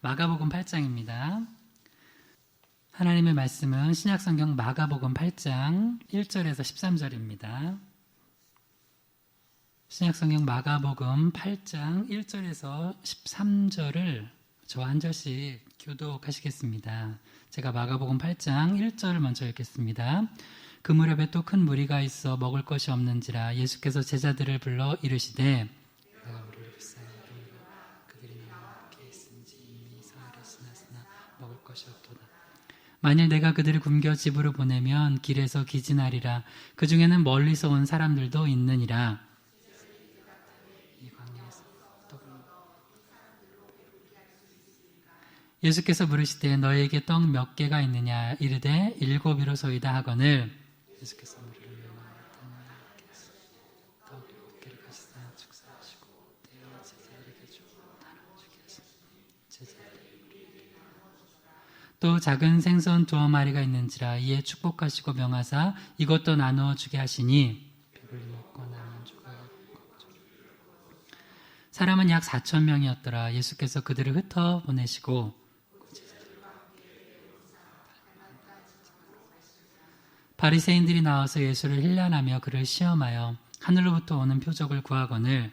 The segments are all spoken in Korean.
마가복음 8장입니다. 하나님의 말씀은 신약성경 마가복음 8장 1절에서 13절입니다. 신약성경 마가복음 8장 1절에서 13절을 저와 한 절씩 교독하시겠습니다. 제가 마가복음 8장 1절을 먼저 읽겠습니다. 그 무렵에 또 큰 무리가 있어 먹을 것이 없는지라 예수께서 제자들을 불러 이르시되 내가 우리를 불쌍히 여기노라. 그들이 나와 함께 있은지 이미 사흘이 지났으나 먹을 것이 없도다. 만일 내가 그들을 굶겨 집으로 보내면 길에서 기진하리라. 그 중에는 멀리서 온 사람들도 있느니라. 이 광야에서 떡을 예수께서 물으시되 너에게 떡 몇 개가 있느냐 이르되 7이로소이다 하거늘 예수께서 무리를 명하사 떡 7개를 가지사 축사하시고 떼어 제자들에게 주고 나눠주게 하시니 제자들이 또 작은 생선 2마리가 있는지라 이에 축복하시고 명하사 이것도 나누어 주게 하시니 배불리 먹고 남은 조각 사람은 약 4,000명이었더라. 예수께서 그들을 흩어 보내시고 바리새인들이 나와서 예수를 힐난하며 그를 시험하여 하늘로부터 오는 표적을 구하거늘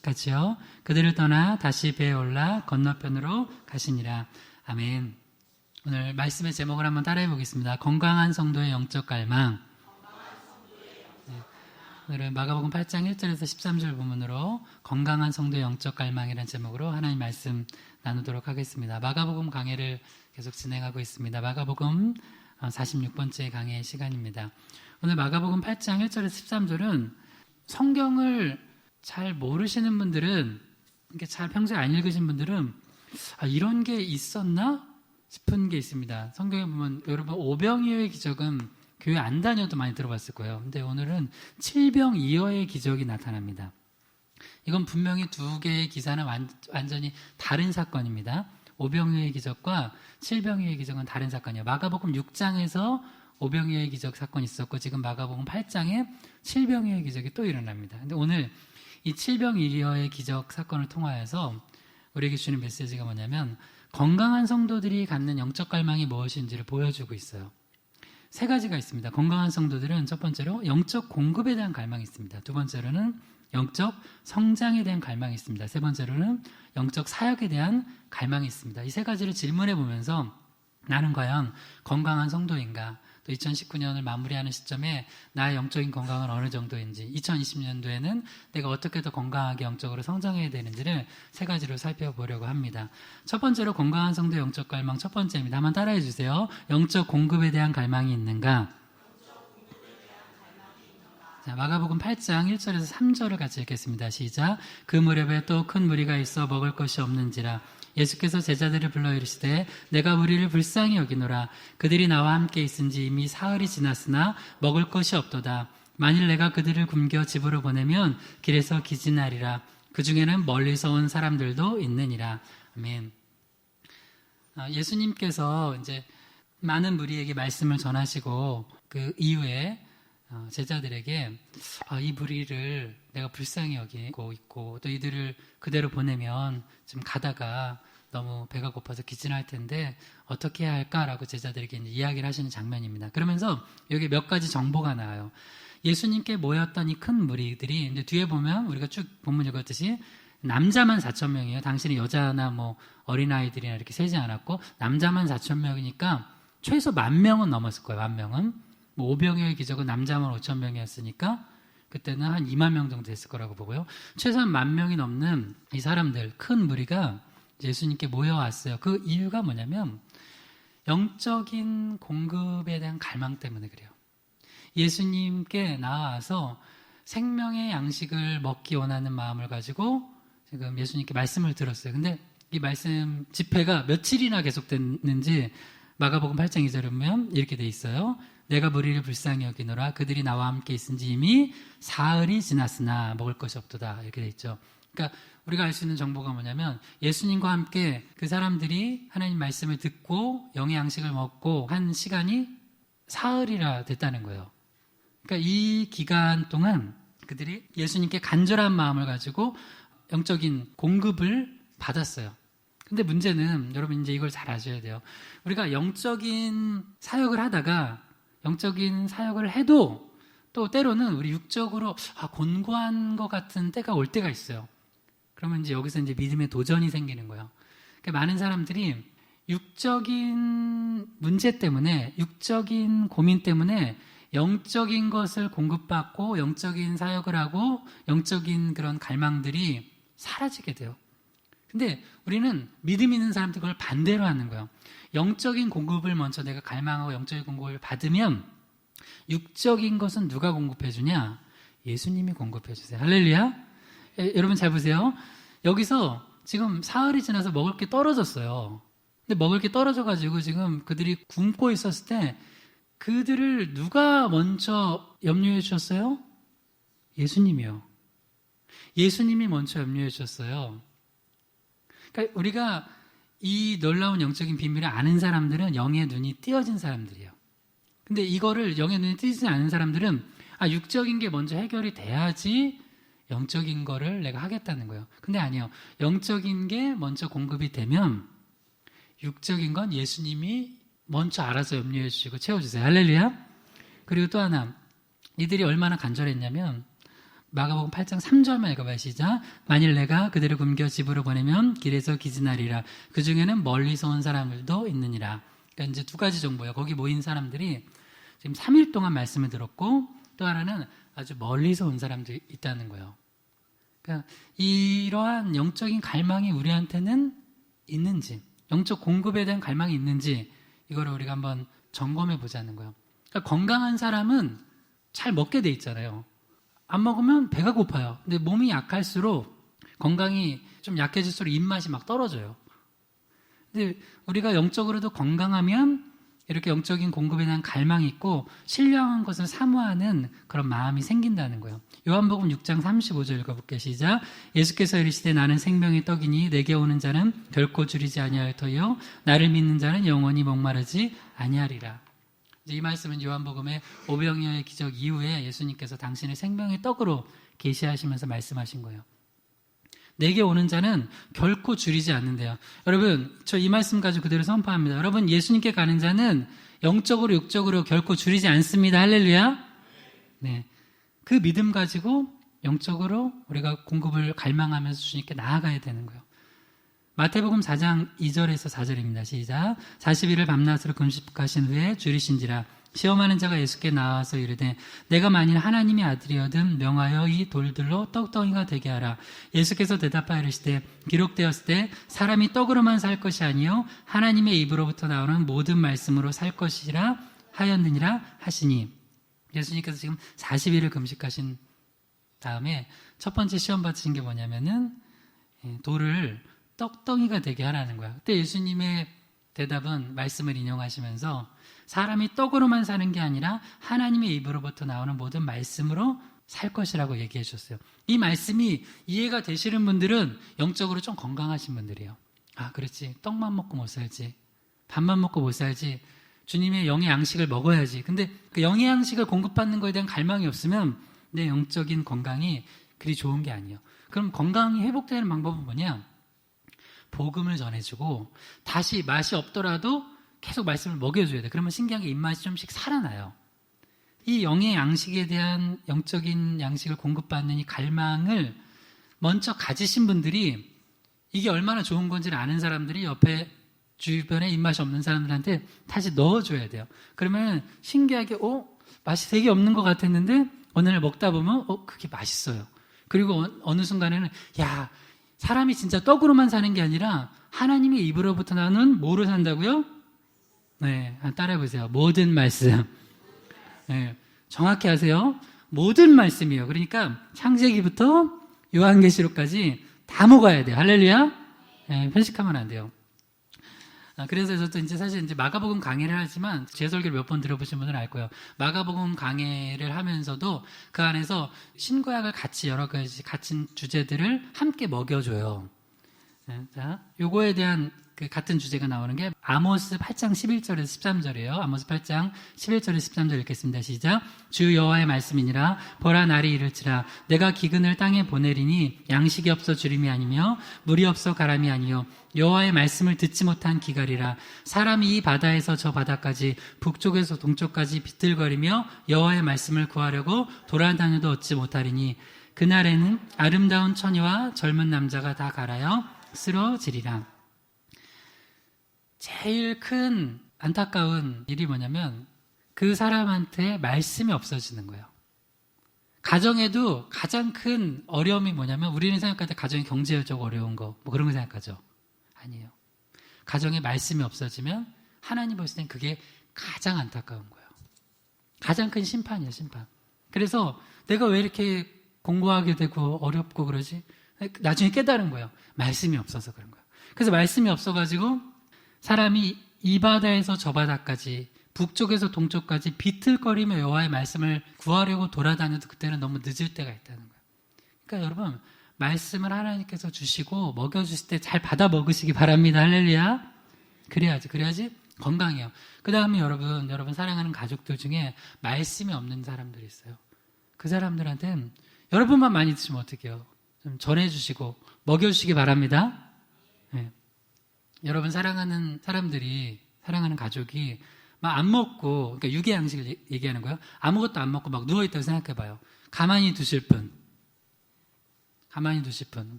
같이요. 그들을 떠나 다시 배에 올라 건너편으로 가시니라. 아멘. 오늘 말씀의 제목을 한번 따라해 보겠습니다. 건강한 성도의 영적 갈망. 오늘은 마가복음 8장 1절에서 13절 부문으로 건강한 성도의 영적 갈망이라는 제목으로 하나님 말씀 나누도록 하겠습니다. 마가복음 강해를 계속 진행하고 있습니다. 마가복음 46번째 강해의 시간입니다. 오늘 마가복음 8장 1절에서 13절은 성경을 잘 모르시는 분들은, 이렇게 잘 평소에 안 읽으신 분들은 이런 게 있었나 싶은 게 있습니다. 성경에 보면 여러분 오병이어의 기적은 교회 안 다녀도 많이 들어봤을 거예요. 근데 오늘은 칠병이어의 기적이 나타납니다. 이건 분명히 두 개의 기사는 완전히 다른 사건입니다. 오병이어의 기적과 칠병이어의 기적은 다른 사건이에요. 마가복음 6장에서 오병이어의 기적 사건이 있었고 지금 마가복음 8장에 칠병이어의 기적이 또 일어납니다. 근데 오늘 이 칠병이어의 기적 사건을 통하여서 우리에게 주는 메시지가 뭐냐면 건강한 성도들이 갖는 영적 갈망이 무엇인지를 보여주고 있어요. 세 가지가 있습니다. 건강한 성도들은 첫 번째로 영적 공급에 대한 갈망이 있습니다. 두 번째로는 영적 성장에 대한 갈망이 있습니다. 세 번째로는 영적 사역에 대한 갈망이 있습니다. 이 세 가지를 질문해 보면서 나는 과연 건강한 성도인가? 또 2019년을 마무리하는 시점에 나의 영적인 건강은 어느 정도인지, 2020년도에는 내가 어떻게 더 건강하게 영적으로 성장해야 되는지를 세 가지로 살펴보려고 합니다. 첫 번째로 건강한 성도의 영적 갈망 첫 번째입니다. 한번 따라해 주세요. 영적 공급에 대한 갈망이 있는가? 자, 마가복음 8장 1절에서 3절을 같이 읽겠습니다. 시작. 그 무렵에 또 큰 무리가 있어 먹을 것이 없는지라 예수께서 제자들을 불러 이르시되 내가 무리를 불쌍히 여기노라. 그들이 나와 함께 있은지 이미 사흘이 지났으나 먹을 것이 없도다. 만일 내가 그들을 굶겨 집으로 보내면 길에서 기진하리라. 그 중에는 멀리서 온 사람들도 있느니라. 아멘. 예수님께서 이제 많은 무리에게 말씀을 전하시고 그 이후에 제자들에게 이 무리를 내가 불쌍히 여기고 있고 또 이들을 그대로 보내면 좀 가다가 너무 배가 고파서 기진할 텐데 어떻게 해야 할까라고 제자들에게 이제 이야기를 하시는 장면입니다. 그러면서 여기 몇 가지 정보가 나와요. 예수님께 모였던 이 큰 무리들이 이제 뒤에 보면 우리가 쭉 본문 읽었듯이 남자만 4,000명이에요. 당신이 여자나 뭐 어린아이들이나 이렇게 세지 않았고 남자만 4,000명이니까 최소 10,000명은 넘었을 거예요. 10,000명은. 뭐 오병이어의 기적은 남자만 5,000명이었으니까 그때는 한 2만 명 정도 됐을 거라고 보고요. 최소한 10,000명이 넘는 이 사람들, 큰 무리가 예수님께 모여왔어요. 그 이유가 뭐냐면 영적인 공급에 대한 갈망 때문에 그래요. 예수님께 나와서 생명의 양식을 먹기 원하는 마음을 가지고 지금 예수님께 말씀을 들었어요. 근데 이 말씀 집회가 며칠이나 계속됐는지 마가복음 8장 2절에 보면 이렇게 돼 있어요. 내가 무리를 불쌍히 여기노라. 그들이 나와 함께 있은지 이미 사흘이 지났으나 먹을 것이 없도다. 이렇게 돼 있죠. 그러니까 우리가 알 수 있는 정보가 뭐냐면 예수님과 함께 그 사람들이 하나님 말씀을 듣고 영의 양식을 먹고 한 시간이 사흘이라 됐다는 거예요. 그러니까 이 기간 동안 그들이 예수님께 간절한 마음을 가지고 영적인 공급을 받았어요. 근데 문제는 여러분 이제 이걸 잘 아셔야 돼요. 우리가 영적인 사역을 하다가 영적인 사역을 해도 또 때로는 우리 육적으로 곤고한 것 같은 때가 올 때가 있어요. 그러면 이제 여기서 이제 믿음의 도전이 생기는 거예요. 그러니까 많은 사람들이 육적인 문제 때문에, 육적인 고민 때문에 영적인 것을 공급받고 영적인 사역을 하고 영적인 그런 갈망들이 사라지게 돼요. 근데 우리는 믿음 있는 사람들 그걸 반대로 하는 거예요. 영적인 공급을 먼저 내가 갈망하고 영적인 공급을 받으면 육적인 것은 누가 공급해 주냐? 예수님이 공급해 주세요. 할렐루야. 여러분 잘 보세요. 여기서 지금 사흘이 지나서 먹을 게 떨어졌어요. 근데 먹을 게 떨어져가지고 지금 그들이 굶고 있었을 때 그들을 누가 먼저 염려해 주셨어요? 예수님이요. 예수님이 먼저 염려해 주셨어요. 그러니까 우리가 이 놀라운 영적인 비밀을 아는 사람들은 영의 눈이 띄어진 사람들이에요. 근데 이거를 영의 눈이 띄지 않은 사람들은 육적인 게 먼저 해결이 돼야지 영적인 거를 내가 하겠다는 거예요. 근데 아니에요. 영적인 게 먼저 공급이 되면 육적인 건 예수님이 먼저 알아서 염려해 주시고 채워주세요. 할렐루야. 그리고 또 하나, 이들이 얼마나 간절했냐면 마가복음 8장 3절만 읽어봐요. 시작. 만일 내가 그들을 굶겨 집으로 보내면 길에서 기진하리라. 그 중에는 멀리서 온 사람들도 있느니라. 그러니까 이제 두 가지 정보예요. 거기 모인 사람들이 지금 3일 동안 말씀을 들었고 또 하나는 아주 멀리서 온 사람들이 있다는 거예요. 그러니까 이러한 영적인 갈망이 우리한테는 있는지, 영적 공급에 대한 갈망이 있는지 이거를 우리가 한번 점검해 보자는 거예요. 그러니까 건강한 사람은 잘 먹게 돼 있잖아요. 안 먹으면 배가 고파요. 근데 몸이 약할수록, 건강이 좀 약해질수록 입맛이 막 떨어져요. 근데 우리가 영적으로도 건강하면 이렇게 영적인 공급에 대한 갈망이 있고 신령한 것을 사모하는 그런 마음이 생긴다는 거예요. 요한복음 6장 35절 읽어볼게요. 시작. 예수께서 이르시되 나는 생명의 떡이니 내게 오는 자는 결코 줄이지 아니할 터이요 나를 믿는 자는 영원히 목마르지 아니하리라. 이제 이 말씀은 요한복음의 오병이어의 기적 이후에 예수님께서 당신의 생명의 떡으로 계시하시면서 말씀하신 거예요. 내게 오는 자는 결코 줄이지 않는데요. 여러분, 저 이 말씀 가지고 그대로 선포합니다. 여러분, 예수님께 가는 자는 영적으로 육적으로 결코 줄이지 않습니다. 할렐루야. 네, 그 믿음 가지고 영적으로 우리가 공급을 갈망하면서 주님께 나아가야 되는 거예요. 마태복음 4장 2절에서 4절입니다. 시작. 40일을 밤낮으로 금식하신 후에 줄이신지라. 시험하는 자가 예수께 나와서 이르되 내가 만일 하나님의 아들이거든 명하여 이 돌들로 떡덩이가 되게 하라. 예수께서 대답하여 이르시되 기록되었을 때 사람이 떡으로만 살 것이 아니요 하나님의 입으로부터 나오는 모든 말씀으로 살 것이라 하였느니라 하시니. 예수님께서 지금 40일을 금식하신 다음에 첫 번째 시험 받으신 게 뭐냐면은 돌을 떡덩이가 되게 하라는 거야. 그때 예수님의 대답은 말씀을 인용하시면서 사람이 떡으로만 사는 게 아니라 하나님의 입으로부터 나오는 모든 말씀으로 살 것이라고 얘기해 주셨어요. 이 말씀이 이해가 되시는 분들은 영적으로 좀 건강하신 분들이에요. 그렇지. 떡만 먹고 못 살지. 밥만 먹고 못 살지. 주님의 영의 양식을 먹어야지. 근데 그 영의 양식을 공급받는 것에 대한 갈망이 없으면 내 영적인 건강이 그리 좋은 게 아니에요. 그럼 건강이 회복되는 방법은 뭐냐? 복음을 전해주고 다시 맛이 없더라도 계속 말씀을 먹여줘야 돼. 그러면 신기하게 입맛이 좀씩 살아나요. 이 영의 양식에 대한 영적인 양식을 공급받는 이 갈망을 먼저 가지신 분들이 이게 얼마나 좋은 건지를 아는 사람들이 옆에 주변에 입맛이 없는 사람들한테 다시 넣어줘야 돼요. 그러면 신기하게 맛이 되게 없는 것 같았는데 어느 날 먹다 보면 그게 맛있어요. 그리고 어느 순간에는 사람이 진짜 떡으로만 사는 게 아니라 하나님의 입으로부터 나는 뭐로 산다고요? 네, 따라해보세요. 모든 말씀. 네, 정확히 하세요. 모든 말씀이에요. 그러니까 창세기부터 요한계시록까지 다 먹어야 돼요. 할렐루야. 네, 편식하면 안 돼요. 그래서 저도 이제 사실 이제 마가복음 강의를 하지만 제 설교를 몇 번 들어보신 분들은 알 거예요. 마가복음 강의를 하면서도 그 안에서 신구약을 같이 여러 가지 같은 주제들을 함께 먹여줘요. 자, 요거에 대한 그 같은 주제가 나오는 게 아모스 8장 11절에서 13절이에요. 아모스 8장 11절에서 13절 읽겠습니다. 시작. 주 여호와의 말씀이니라. 보라 날이 이를지라. 내가 기근을 땅에 보내리니 양식이 없어 주림이 아니며 물이 없어 가람이 아니요 여호와의 말씀을 듣지 못한 기갈이라. 사람이 이 바다에서 저 바다까지 북쪽에서 동쪽까지 비틀거리며 여호와의 말씀을 구하려고 돌아다녀도 얻지 못하리니 그날에는 아름다운 처녀와 젊은 남자가 다 갈아여 쓰러지리라. 제일 큰 안타까운 일이 뭐냐면 그 사람한테 말씀이 없어지는 거예요. 가정에도 가장 큰 어려움이 뭐냐면 우리는 생각할 때 가정이 경제적 어려운 거 뭐 그런 거 생각하죠. 아니에요. 가정에 말씀이 없어지면 하나님 보실 땐 그게 가장 안타까운 거예요. 가장 큰 심판이에요. 심판. 그래서 내가 왜 이렇게 공부하게 되고 어렵고 그러지? 나중에 깨달은 거예요. 말씀이 없어서 그런 거예요. 그래서 말씀이 없어가지고 사람이 이 바다에서 저 바다까지 북쪽에서 동쪽까지 비틀거리며 여호와의 말씀을 구하려고 돌아다녀도 그때는 너무 늦을 때가 있다는 거예요. 그러니까 여러분 말씀을 하나님께서 주시고 먹여주실 때 잘 받아 먹으시기 바랍니다. 할렐루야. 그래야지 건강해요. 그 다음에 여러분 사랑하는 가족들 중에 말씀이 없는 사람들이 있어요. 그 사람들한테는 여러분만 많이 드시면 어떡해요? 좀 전해주시고 먹여주시기 바랍니다. 네. 여러분 사랑하는 사람들이 사랑하는 가족이 막 안 먹고 그러니까 유괴 양식을 얘기하는 거예요. 아무것도 안 먹고 막 누워있다고 생각해봐요. 가만히 두실 분.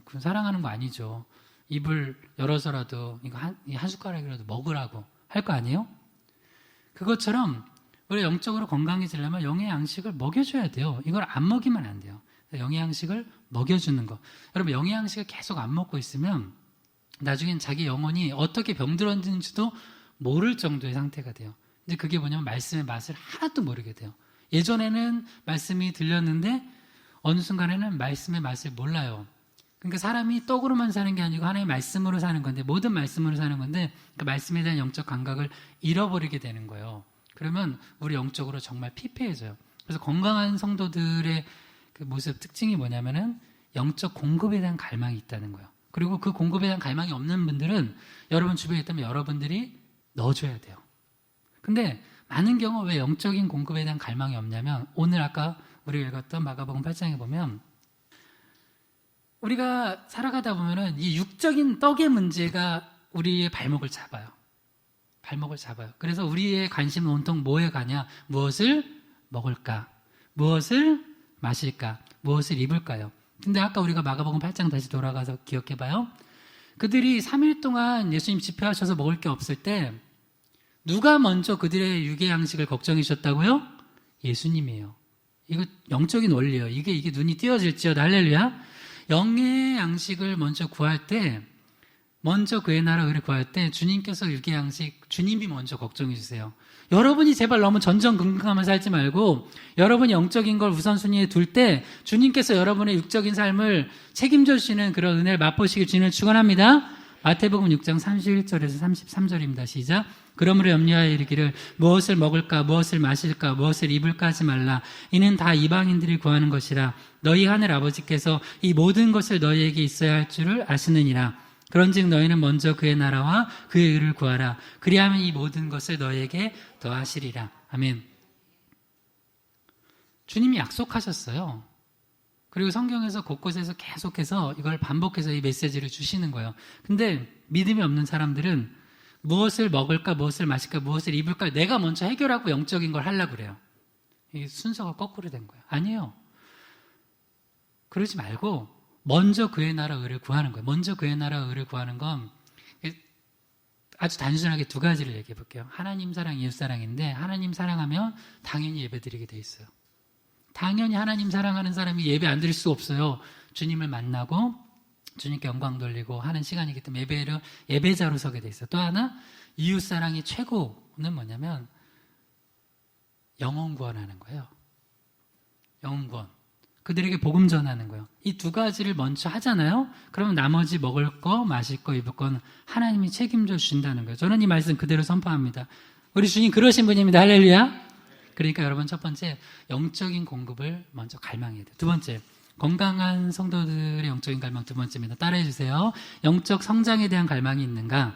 그건 사랑하는 거 아니죠. 입을 열어서라도 이거 한 숟가락이라도 먹으라고 할 거 아니에요? 그것처럼 우리 영적으로 건강해지려면 영의 양식을 먹여줘야 돼요. 이걸 안 먹이면 안 돼요. 영의 양식을 먹여주는 거. 여러분 영의 양식을 계속 안 먹고 있으면 나중엔 자기 영혼이 어떻게 병들었는지도 모를 정도의 상태가 돼요. 근데 그게 뭐냐면 말씀의 맛을 하나도 모르게 돼요. 예전에는 말씀이 들렸는데 어느 순간에는 말씀의 맛을 몰라요. 그러니까 사람이 떡으로만 사는 게 아니고 하나님의 말씀으로 사는 건데 모든 말씀으로 사는 건데 그 말씀에 대한 영적 감각을 잃어버리게 되는 거예요. 그러면 우리 영적으로 정말 피폐해져요. 그래서 건강한 성도들의 그 모습 특징이 뭐냐면은 영적 공급에 대한 갈망이 있다는 거예요. 그리고 그 공급에 대한 갈망이 없는 분들은 여러분 주변에 있다면 여러분들이 넣어줘야 돼요. 근데 많은 경우 왜 영적인 공급에 대한 갈망이 없냐면 오늘 아까 우리가 읽었던 마가복음 8장에 보면 우리가 살아가다 보면은 이 육적인 떡의 문제가 우리의 발목을 잡아요. 그래서 우리의 관심은 온통 뭐에 가냐? 무엇을 먹을까? 무엇을 마실까? 무엇을 입을까요? 근데 아까 우리가 마가복음 8장 다시 돌아가서 기억해봐요. 그들이 3일 동안 예수님 집회하셔서 먹을 게 없을 때 누가 먼저 그들의 유괴 양식을 걱정해 주셨다고요? 예수님이에요. 이거 영적인 원리예요. 이게 눈이 띄어질지어다. 할렐루야. 영의 양식을 먼저 구할 때 먼저 그의 나라 의를 구할 때 주님께서 유괴 양식 주님이 먼저 걱정해 주세요. 여러분이 제발 너무 전전긍긍하며 살지 말고 여러분이 영적인 걸 우선순위에 둘 때 주님께서 여러분의 육적인 삶을 책임져 주시는 그런 은혜를 맛보시길 주님을 축원합니다. 마태복음 6장 31절에서 33절입니다. 시작. 그러므로 염려하여 이르기를 무엇을 먹을까 무엇을 마실까 무엇을 입을까 하지 말라. 이는 다 이방인들이 구하는 것이라. 너희 하늘 아버지께서 이 모든 것을 너희에게 있어야 할 줄을 아시느니라. 그런즉 너희는 먼저 그의 나라와 그의 의를 구하라. 그리하면 이 모든 것을 너희에게 더하시리라. 아멘. 주님이 약속하셨어요. 그리고 성경에서 곳곳에서 계속해서 이걸 반복해서 이 메시지를 주시는 거예요. 근데 믿음이 없는 사람들은 무엇을 먹을까, 무엇을 마실까, 무엇을 입을까 내가 먼저 해결하고 영적인 걸 하려고 그래요. 이 순서가 거꾸로 된 거예요. 아니에요. 그러지 말고 먼저 그의 나라 의를 구하는 거예요. 먼저 그의 나라 의를 구하는 건 아주 단순하게 두 가지를 얘기해 볼게요. 하나님 사랑, 이웃 사랑인데 하나님 사랑하면 당연히 예배 드리게 돼 있어요. 당연히 하나님 사랑하는 사람이 예배 안 드릴 수 없어요. 주님을 만나고 주님께 영광 돌리고 하는 시간이기 때문에 예배자로 서게 돼 있어요. 또 하나 이웃 사랑이 최고는 뭐냐면 영혼 구원하는 거예요. 영혼 구원. 그들에게 복음 전하는 거예요. 이 두 가지를 먼저 하잖아요. 그러면 나머지 먹을 거, 마실 거, 입을 건 하나님이 책임져 주신다는 거예요. 저는 이 말씀 그대로 선포합니다. 우리 주님 그러신 분입니다. 할렐루야. 그러니까 여러분 첫 번째 영적인 공급을 먼저 갈망해야 돼요. 두 번째 건강한 성도들의 영적인 갈망 두 번째입니다. 따라해 주세요. 영적 성장에 대한 갈망이 있는가?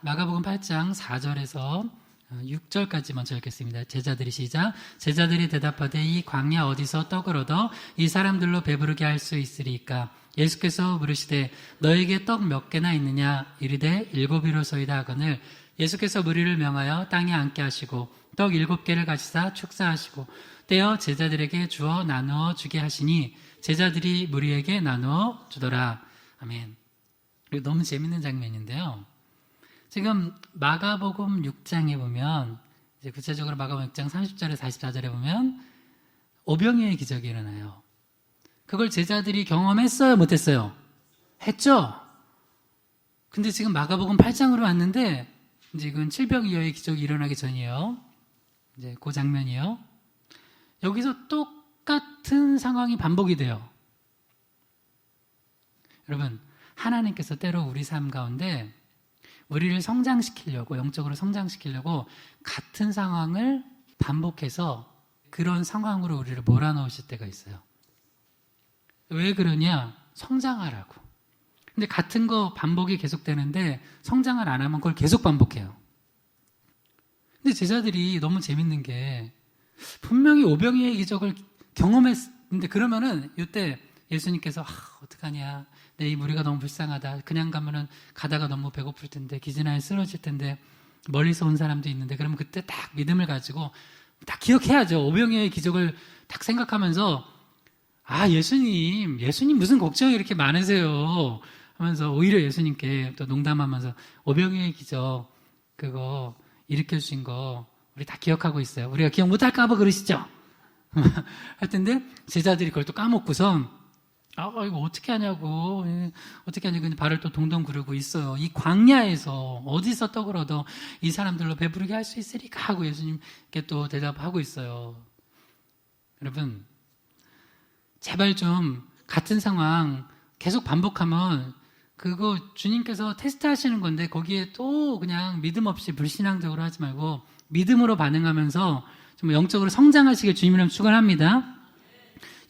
마가복음 8장 4절에서 6절까지 먼저 읽겠습니다. 제자들이 시작. 제자들이 대답하되 이 광야 어디서 떡을 얻어 이 사람들로 배부르게 할 수 있으리까? 예수께서 물으시되 너에게 떡 몇 개나 있느냐? 이르되 7이로소이다 하거늘 예수께서 무리를 명하여 땅에 앉게 하시고 떡 7개를 가지사 축사하시고 떼어 제자들에게 주어 나누어 주게 하시니 제자들이 무리에게 나누어 주더라. 아멘. 그리고 너무 재밌는 장면인데요. 지금 마가복음 6장에 보면 이제 구체적으로 마가복음 6장 30절에 44절에 보면 오병이어의 기적이 일어나요. 그걸 제자들이 경험했어요? 못했어요? 했죠? 근데 지금 마가복음 8장으로 왔는데 이제 이건 칠병이어의 기적이 일어나기 전이에요. 이제 그 장면이요. 여기서 똑같은 상황이 반복이 돼요. 여러분, 하나님께서 때로 우리 삶 가운데 우리를 성장시키려고, 영적으로 성장시키려고 같은 상황을 반복해서 그런 상황으로 우리를 몰아넣으실 때가 있어요. 왜 그러냐? 성장하라고. 근데 같은 거 반복이 계속되는데 성장을 안 하면 그걸 계속 반복해요. 근데 제자들이 너무 재밌는 게 분명히 오병이어의 기적을 경험했는데 그러면은 이때 예수님께서 어떡하냐, 내 이 무리가 너무 불쌍하다, 그냥 가면은 가다가 너무 배고플 텐데 기진하에 쓰러질 텐데 멀리서 온 사람도 있는데, 그러면 그때 딱 믿음을 가지고 딱 기억해야죠. 오병이어의 기적을 딱 생각하면서 예수님 무슨 걱정이 이렇게 많으세요 하면서 오히려 예수님께 또 농담하면서 오병이어의 기적 그거 일으켜 주신 거 우리 다 기억하고 있어요. 우리가 기억 못할까 봐 그러시죠? 할 텐데 제자들이 그걸 또 까먹고선 이거 어떻게 하냐고 그냥 발을 또 동동 구르고 있어요. 이 광야에서 어디서 떡을 얻어 이 사람들로 배부르게 할 수 있으리까 하고 예수님께 또 대답하고 있어요. 여러분, 제발 좀 같은 상황 계속 반복하면 그거 주님께서 테스트하시는 건데 거기에 또 그냥 믿음 없이 불신앙적으로 하지 말고 믿음으로 반응하면서 좀 영적으로 성장하시길 주님이랑 축원합니다.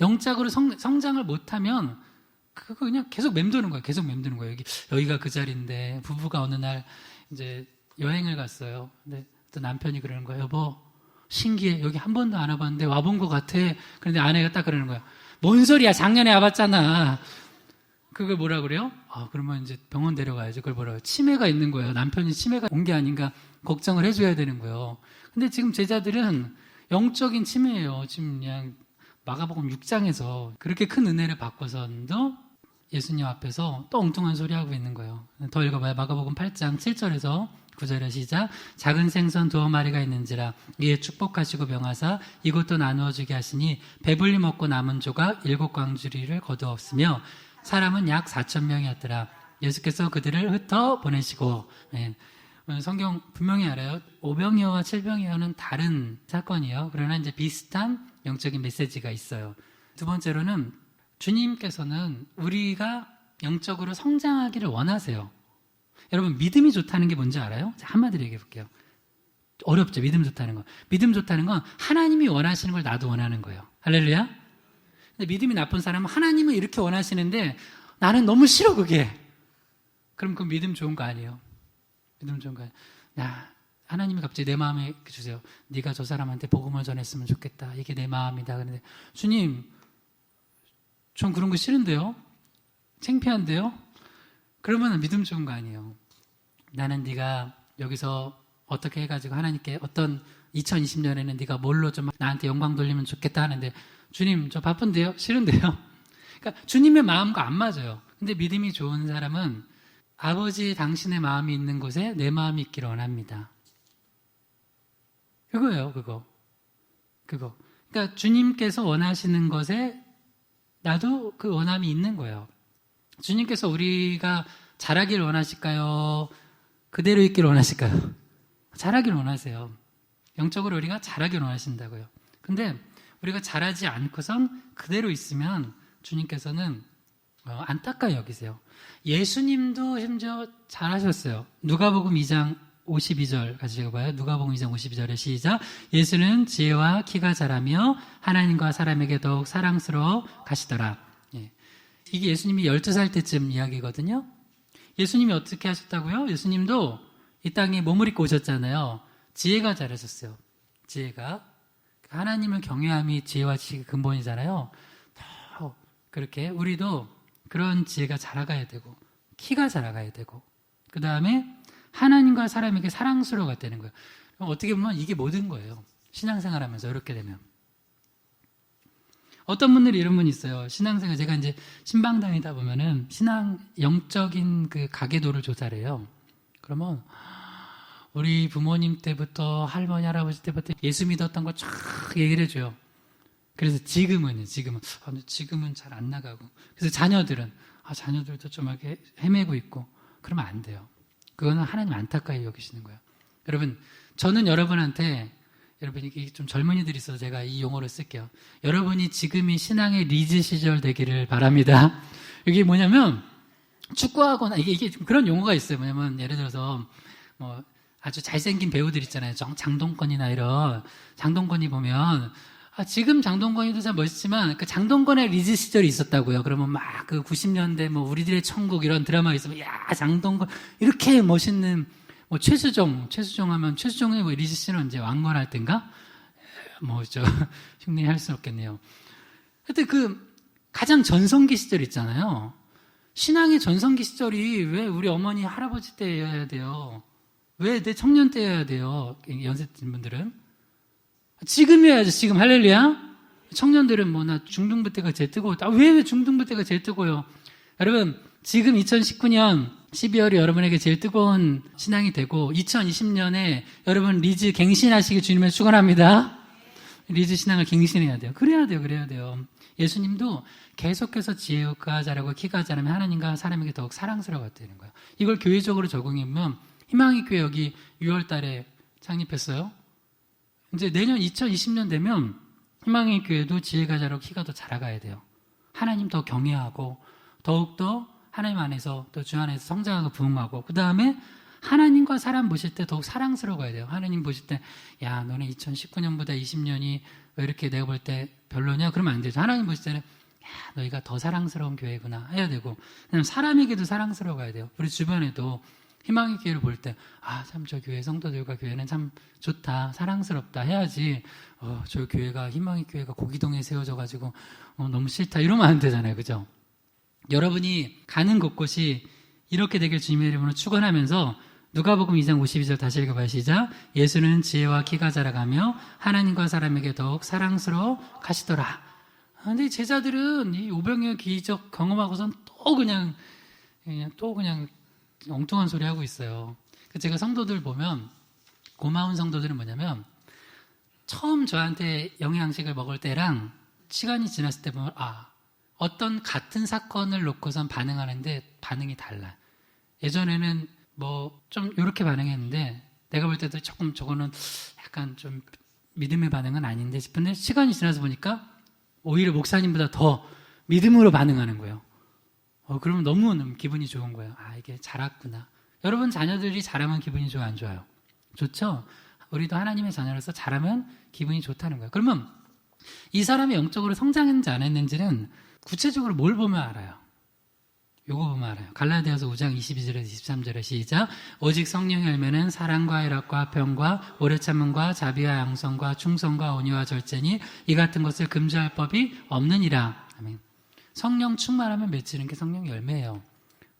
영적으로 성장을 못하면 그거 그냥 계속 맴도는 거예요. 계속 맴도는 거예요. 여기가 그 자리인데 부부가 어느 날 이제 여행을 갔어요. 근데 또 남편이 그러는 거예요. 여보, 신기해. 여기 한 번도 안 와봤는데 와본 것 같아. 그런데 아내가 딱 그러는 거야. 뭔 소리야? 작년에 와봤잖아. 그걸 뭐라 그래요? 그러면 이제 병원 데려가야죠. 그걸 뭐라고 해요? 치매가 있는 거예요. 남편이 치매가 온 게 아닌가 걱정을 해줘야 되는 거예요. 근데 지금 제자들은 영적인 치매예요. 지금 그냥 마가복음 6장에서 그렇게 큰 은혜를 받고선도 예수님 앞에서 또 엉뚱한 소리 하고 있는 거예요. 더 읽어봐요. 마가복음 8장 7절에서 9절에 시작. 작은 생선 2마리가 있는지라 이에 축복하시고 명하사 이것도 나누어 주게 하시니 배불리 먹고 남은 조각 7광주리를 거두었으며 사람은 약 4,000명이었더라. 예수께서 그들을 흩어 보내시고. 성경 분명히 알아요. 오병이어와 칠병이어는 다른 사건이에요. 그러나 이제 비슷한 영적인 메시지가 있어요. 두 번째로는 주님께서는 우리가 영적으로 성장하기를 원하세요. 여러분, 믿음이 좋다는 게 뭔지 알아요? 한마디로 얘기해 볼게요. 어렵죠, 믿음 좋다는 거. 믿음 좋다는 건 하나님이 원하시는 걸 나도 원하는 거예요. 할렐루야? 근데 믿음이 나쁜 사람은 하나님은 이렇게 원하시는데 나는 너무 싫어, 그게. 그럼 그 믿음 좋은 거 아니에요. 믿음 좋은 거 아니에요. 하나님이 갑자기 내 마음에 주세요. 네가 저 사람한테 복음을 전했으면 좋겠다. 이게 내 마음이다. 그런데 주님, 전 그런 거 싫은데요? 창피한데요? 그러면 믿음 좋은 거 아니에요. 나는 네가 여기서 어떻게 해가지고 하나님께 어떤 2020년에는 네가 뭘로 좀 나한테 영광 돌리면 좋겠다 하는데 주님, 저 바쁜데요? 싫은데요? 그러니까 주님의 마음과 안 맞아요. 근데 믿음이 좋은 사람은 아버지 당신의 마음이 있는 곳에 내 마음이 있기를 원합니다. 그거예요, 그거. 그러니까 주님께서 원하시는 것에 나도 그 원함이 있는 거예요. 주님께서 우리가 자라길 원하실까요? 그대로 있길 원하실까요? 자라길 원하세요. 영적으로 우리가 자라길 원하신다고요. 근데 우리가 자라지 않고선 그대로 있으면 주님께서는 안타까이 여기세요. 예수님도 심지어 잘하셨어요. 누가복음 2장 52절 같이 읽어봐요. 누가복음 2장 52절에 시작. 예수는 지혜와 키가 자라며 하나님과 사람에게 더욱 사랑스러워 가시더라. 이게 예수님이 12살 때쯤 이야기거든요. 예수님이 어떻게 하셨다고요? 예수님도 이 땅에 몸을 입고 오셨잖아요. 지혜가 자라셨어요. 지혜가. 하나님을 경외함이 지혜와 지식의 근본이잖아요. 더 그렇게 우리도 그런 지혜가 자라가야 되고 키가 자라가야 되고 그 다음에 하나님과 사람에게 사랑스러워가 되는 거예요. 어떻게 보면 이게 모든 거예요. 신앙생활하면서 이렇게 되면. 어떤 분들이 이런 분이 있어요. 신앙생활 제가 이제 신방 다니다 보면은 신앙 영적인 그 가계도를 조사를 해요. 그러면 우리 부모님 때부터 할머니 할아버지 때부터 예수 믿었던 거 쫙 얘기를 해줘요. 그래서 지금은 잘 안 나가고 그래서 자녀들도 좀 이렇게 헤매고 있고 그러면 안 돼요. 그거는 하나님 안타까이 여기시는 거예요. 여러분 저는 여러분한테 여러분 이게 좀 젊은이들이 있어서 제가 이 용어를 쓸게요. 여러분이 지금이 신앙의 리즈 시절 되기를 바랍니다. 이게 뭐냐면 축구하거나 이게 좀 그런 용어가 있어요. 뭐냐면 예를 들어서 뭐 아주 잘생긴 배우들 있잖아요. 장동건이나 이런 장동건이 보면 지금 장동건이도 참 멋있지만 그 장동건의 리즈 시절이 있었다고요. 그러면 막 그 90년대 뭐 우리들의 천국 이런 드라마 있으면 야 장동건 이렇게 멋있는 뭐 최수종 하면 최수종의 뭐 리즈 씨는 이제 왕건할 땐가 흉내 할 수 없겠네요. 하여튼 그 가장 전성기 시절 있잖아요. 신앙의 전성기 시절이 왜 우리 어머니 할아버지 때여야 돼요? 왜 내 청년 때여야 돼요? 연세 든 분들은 지금이어야죠. 지금 할렐루야. 청년들은 뭐나 중등부 때가 제일 뜨거워. 왜 중등부 때가 제일 뜨거워요? 여러분 지금 2019년 12월이 여러분에게 제일 뜨거운 신앙이 되고 2020년에 여러분 리즈 갱신하시길 주님을 축원합니다. 리즈 신앙을 갱신해야 돼요. 그래야 돼요. 예수님도 계속해서 지혜가 자라고 키가 자라면 하나님과 사람에게 더욱 사랑스러워야 되는 거예요. 이걸 교회적으로 적용하면 희망의 교회 여기 6월 달에 창립했어요. 이제 내년 2020년 되면 희망의 교회도 지혜가 자라고 키가 더 자라가야 돼요. 하나님 더 경외하고 더욱더 하나님 안에서 또 주 안에서 성장하고 부흥하고 그 다음에 하나님과 사람 보실 때 더욱 사랑스러워야 돼요. 하나님 보실 때 야 너네 2019년보다 20년이 왜 이렇게 내가 볼 때 별로냐? 그러면 안 되죠. 하나님 보실 때는 야 너희가 더 사랑스러운 교회구나 해야 되고 그다음에 사람에게도 사랑스러워야 돼요. 우리 주변에도 희망의 교회를 볼 때 참 저 교회 성도들과 교회는 참 좋다 사랑스럽다 해야지 저 교회가 희망의 교회가 고기동에 세워져 가지고 너무 싫다 이러면 안 되잖아요. 그죠? 여러분이 가는 곳곳이 이렇게 되길 주님의 이름으로 축원하면서 누가복음 2장 52절 다시 읽어봐요. 시작. 예수는 지혜와 키가 자라가며 하나님과 사람에게 더욱 사랑스러워 가시더라. 근데 제자들은 이 오병이어 기적 경험하고선 또 그냥 엉뚱한 소리 하고 있어요. 제가 성도들 보면 고마운 성도들은 뭐냐면 처음 저한테 영양식을 먹을 때랑 시간이 지났을 때 보면 어떤 같은 사건을 놓고선 반응하는데 반응이 달라. 예전에는 뭐 좀 이렇게 반응했는데 내가 볼 때도 조금 저거는 약간 좀 믿음의 반응은 아닌데 싶은데 시간이 지나서 보니까 오히려 목사님보다 더 믿음으로 반응하는 거예요. 그러면 너무 기분이 좋은 거예요. 이게 자랐구나. 여러분 자녀들이 자라면 기분이 좋아요, 안 좋아요? 좋죠? 우리도 하나님의 자녀로서 자라면 기분이 좋다는 거예요. 그러면 이 사람이 영적으로 성장했는지 안 했는지는 구체적으로 뭘 보면 알아요? 요거 보면 알아요. 갈라디아서 5장 22절에서 23절에 시작. 오직 성령의 열매는 사랑과 희락과 평과 오래 참음과 자비와 양성과 충성과 온유와 절제니 이 같은 것을 금지할 법이 없느니라. 아멘. 성령 충만하면 맺히는 게 성령의 열매예요.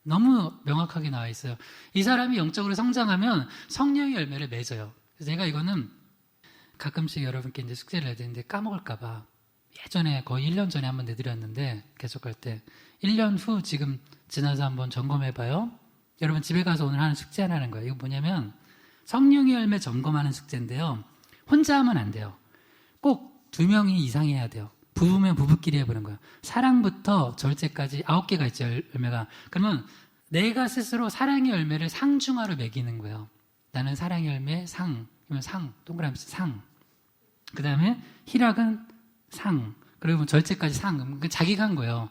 너무 명확하게 나와 있어요. 이 사람이 영적으로 성장하면 성령의 열매를 맺어요. 그래서 제가 이거는 가끔씩 여러분께 이제 숙제를 해야 되는데 까먹을까봐 예전에 거의 1년 전에 한번 내드렸는데 계속할 때 1년 후 지금 지나서 한번 점검해봐요. 여러분 집에 가서 오늘 하는 숙제 하나 하는 거예요. 이거 뭐냐면 성령의 열매 점검하는 숙제인데요. 혼자 하면 안 돼요. 꼭 2명이 이상 해야 돼요. 부부면 부부끼리 해보는 거예요. 사랑부터 절제까지 9개가 있죠. 열매가. 그러면 내가 스스로 사랑의 열매를 상중하로 매기는 거예요. 나는 사랑의 열매 상, 그러면 상, 동그라미 상. 그 다음에 희락은 상, 그리고 절제까지 상. 자기가 한 거예요.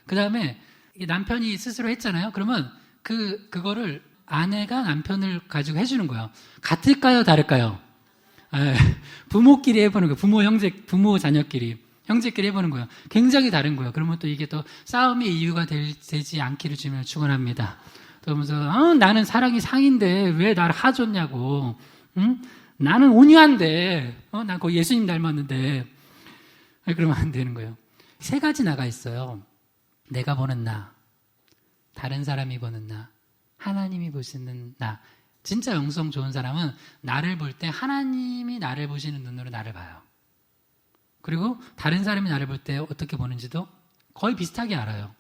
그 다음에 남편이 스스로 했잖아요. 그러면 그거를 아내가 남편을 가지고 해주는 거예요. 같을까요? 다를까요? 부모끼리 해보는 거예요. 부모 자녀끼리. 형제끼리 해보는 거예요. 굉장히 다른 거예요. 그러면 또 이게 또 싸움의 이유가 되지 않기를 주님을 축원합니다. 그러면서 나는 사랑이 상인데 왜 나를 하줬냐고. 응? 나는 온유한데 난 거의 예수님 닮았는데. 그러면 안 되는 거예요. 세 가지 나가 있어요. 내가 보는 나, 다른 사람이 보는 나, 하나님이 보시는 나. 진짜 영성 좋은 사람은 나를 볼 때 하나님이 나를 보시는 눈으로 나를 봐요. 그리고 다른 사람이 나를 볼 때 어떻게 보는지도 거의 비슷하게 알아요.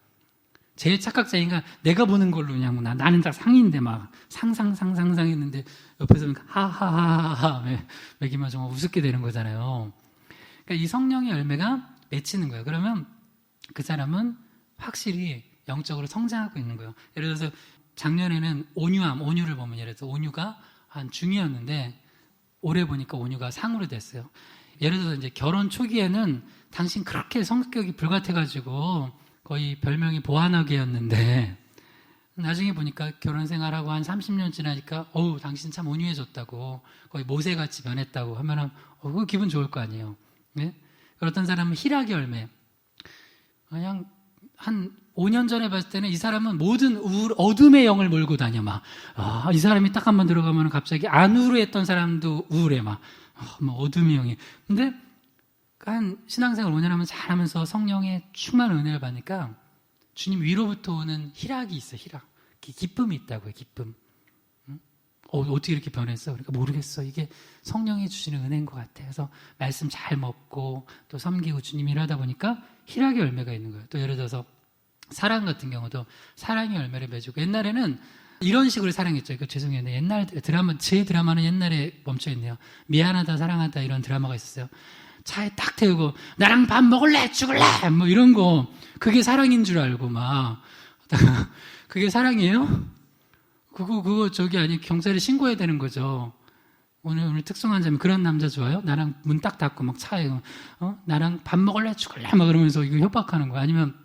제일 착각자인가 내가 보는 걸로 그냥 나는 다 상인데 막 상상했는데 옆에서 하하하하 매기만 정말 우습게 되는 거잖아요. 그러니까 이 성령의 열매가 맺히는 거예요. 그러면 그 사람은 확실히 영적으로 성장하고 있는 거예요. 예를 들어서 작년에는 온유를 보면 예를 들어서 온유가 한 중이었는데 올해 보니까 온유가 상으로 됐어요. 예를 들어서 이제 결혼 초기에는 당신 그렇게 성격이 불같아가지고 거의 별명이 보안하게였는데 나중에 보니까 결혼 생활하고 한 30년 지나니까 당신 참 온유해졌다고 거의 모세같이 변했다고 하면은 그거 기분 좋을 거 아니에요. 네? 어떤 사람은 희락의 열매 그냥 한 5년 전에 봤을 때는 이 사람은 모든 어둠의 영을 몰고 다녀 이 사람이 딱 한번 들어가면 갑자기 안 우울했던 사람도 우울해 어둠의 영이. 근데 한 신앙생활 5년 하면 잘하면서 성령의 충만한 은혜를 받으니까 주님 위로부터 오는 희락이 있어. 희락, 기쁨이 있다고요. 기쁨. 어떻게 이렇게 변했어? 그러니까 모르겠어. 이게 성령이 주시는 은혜인 것 같아. 그래서 말씀 잘 먹고 또 섬기고 주님 일하다 보니까 희락의 열매가 있는 거예요. 또 예를 들어서 사랑 같은 경우도 사랑의 열매를 맺고 옛날에는 이런 식으로 사랑했죠. 죄송해요. 옛날 제 드라마는 옛날에 멈춰있네요. 미안하다 사랑하다 이런 드라마가 있었어요. 차에 딱 태우고 나랑 밥 먹을래 죽을래 이런 거 그게 사랑인 줄 알고 그게 사랑이에요? 그거 저기 아니 경찰에 신고해야 되는 거죠. 오늘 특성한 점이 그런 남자 좋아요? 나랑 문 딱 닫고 차에 나랑 밥 먹을래 죽을래 그러면서 이거 협박하는 거야. 아니면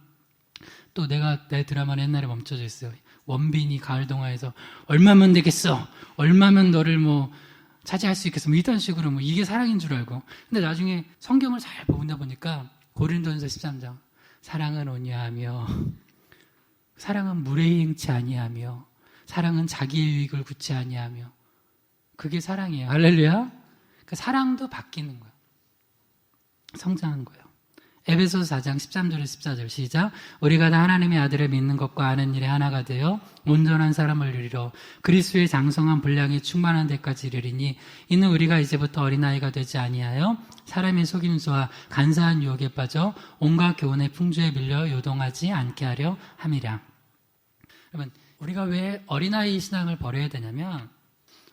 또 내 드라마는 옛날에 멈춰져 있어요. 원빈이 가을 동화에서 얼마면 되겠어? 얼마면 너를 차지할 수 있겠어? 이런 식으로 이게 사랑인 줄 알고. 근데 나중에 성경을 잘 보다 보니까 고린도전서 13장 사랑은 온유하며 사랑은 무례히 행치 아니하며 사랑은 자기의 유익을 굳지 아니하며 그게 사랑이에요. 할렐루야. 그 사랑도 바뀌는 거예요. 성장한 거예요. 에베소서 4장 13절에서 14절 시작. 우리가 다 하나님의 아들을 믿는 것과 아는 일에 하나가 되어 온전한 사람을 이루려 그리스도의 장성한 분량이 충만한 데까지 이르리니 이는 우리가 이제부터 어린아이가 되지 아니하여 사람의 속임수와 간사한 유혹에 빠져 온갖 교훈의 풍조에 밀려 요동하지 않게 하려 함이라. 여러분, 우리가 왜 어린아이 신앙을 버려야 되냐면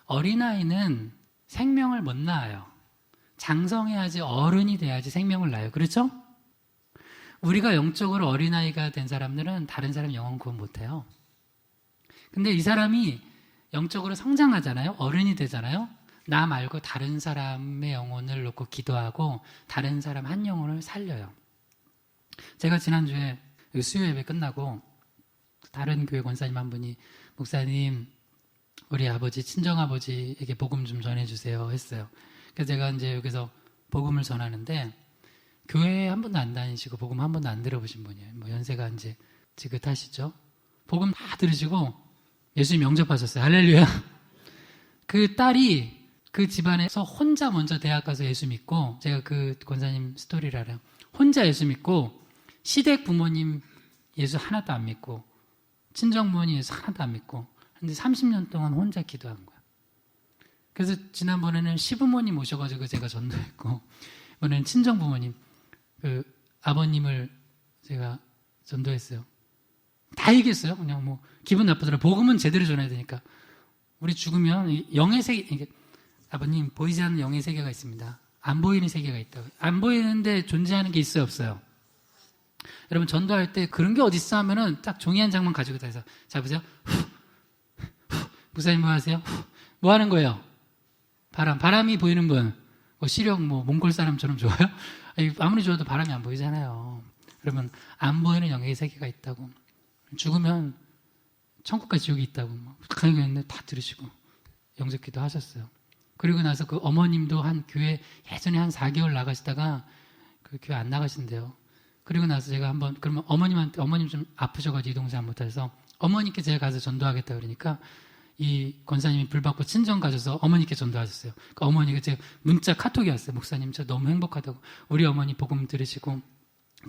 어린아이는 생명을 못 낳아요. 장성해야지 어른이 돼야지 생명을 낳아요. 그렇죠? 우리가 영적으로 어린아이가 된 사람들은 다른 사람 영혼 구원 못해요. 근데 이 사람이 영적으로 성장하잖아요. 어른이 되잖아요. 나 말고 다른 사람의 영혼을 놓고 기도하고 다른 사람 한 영혼을 살려요. 제가 지난주에 수요 예배 끝나고 다른 교회 권사님 한 분이 목사님 우리 아버지 친정아버지에게 복음 좀 전해주세요 했어요. 그래서 제가 이제 여기서 복음을 전하는데 교회에 한 번도 안 다니시고 복음 한 번도 안 들어보신 분이에요. 연세가 이제 지긋하시죠. 복음 다 들으시고 예수님 영접하셨어요. 할렐루야. 그 딸이 그 집안에서 혼자 먼저 대학 가서 예수 믿고 제가 그 권사님 스토리를 알아요. 혼자 예수 믿고 시댁 부모님 예수 하나도 안 믿고 친정 부모님 예수 하나도 안 믿고 근데 30년 동안 혼자 기도한 거야. 그래서 지난번에는 시부모님 오셔가지고 제가 전도했고 이번에는 친정 부모님 그 아버님을 제가 전도했어요. 다 얘기했어요. 그냥 기분 나쁘더라고요. 복음은 제대로 전해야 되니까. 우리 죽으면 영의 세계, 아버님 보이지 않는 영의 세계가 있습니다. 안 보이는 세계가 있다고. 안 보이는데 존재하는 게 있어요, 없어요? 여러분 전도할 때 그런 게 어디 있어 하면은 딱 종이 한 장만 가지고 다해서 자 보세요. 목사님 뭐 하세요? 뭐 하는 거예요? 바람이 보이는 분. 시력 몽골 사람처럼 좋아요? 아무리 좋아도 바람이 안 보이잖아요. 그러면 안 보이는 영의 세계가 있다고. 죽으면 천국과 지옥이 있다고 강의했는데 다 들으시고 영접기도 하셨어요. 그리고 나서 그 어머님도 한 교회 예전에 한 4개월 나가시다가 그 교회 안 나가신대요. 그리고 나서 제가 한번 그러면 어머님 좀 아프셔가지고 이동생 안 못해서 어머니께 제가 가서 전도하겠다 그러니까 이 권사님이 불 받고 친정 가셔서 어머니께 전도하셨어요. 그러니까 어머니가 제가 문자 카톡이 왔어요. 목사님 저 너무 행복하다고. 우리 어머니 복음 들으시고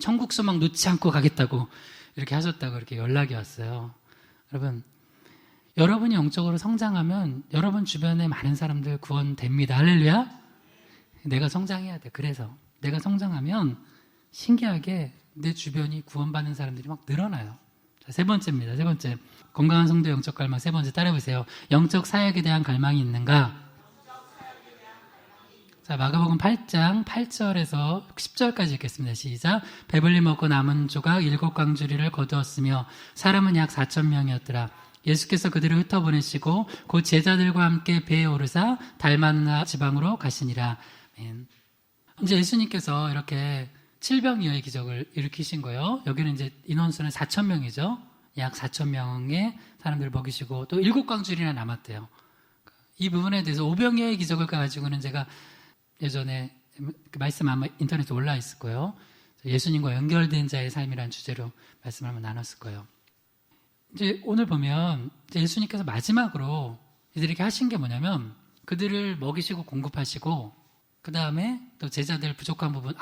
천국 소망 놓지 않고 가겠다고 이렇게 하셨다고 이렇게 연락이 왔어요. 여러분이 영적으로 성장하면 여러분 주변에 많은 사람들 구원됩니다. 할렐루야. 내가 성장해야 돼. 그래서 내가 성장하면 신기하게 내 주변이 구원받는 사람들이 막 늘어나요. 자, 세 번째입니다. 세 번째. 건강한 성도 영적 갈망 세 번째 따라해보세요. 영적 사역에 대한 갈망이 있는가? 자, 마가복음 8장 8절에서 10절까지 읽겠습니다. 시작. 배불리 먹고 남은 조각 7광주리를 거두었으며 사람은 약 4,000명이었더라. 예수께서 그들을 흩어보내시고 곧 제자들과 함께 배에 오르사 달마누다 지방으로 가시니라. 이제 예수님께서 이렇게 칠병이어의 기적을 일으키신 거예요. 여기는 이제 인원수는 4,000명이죠. 약 4,000명의 사람들을 먹이시고 또 7광주리나 남았대요. 이 부분에 대해서 오병이어의 기적을 가지고는 제가 예전에 그 말씀 아마 인터넷에 올라 있을 거예요. 예수님과 연결된 자의 삶이라는 주제로 말씀을 한번 나눴을 거예요. 이제 오늘 보면 이제 예수님께서 마지막으로 이들에게 하신 게 뭐냐면 그들을 먹이시고 공급하시고 그 다음에 또 제자들 부족한 부분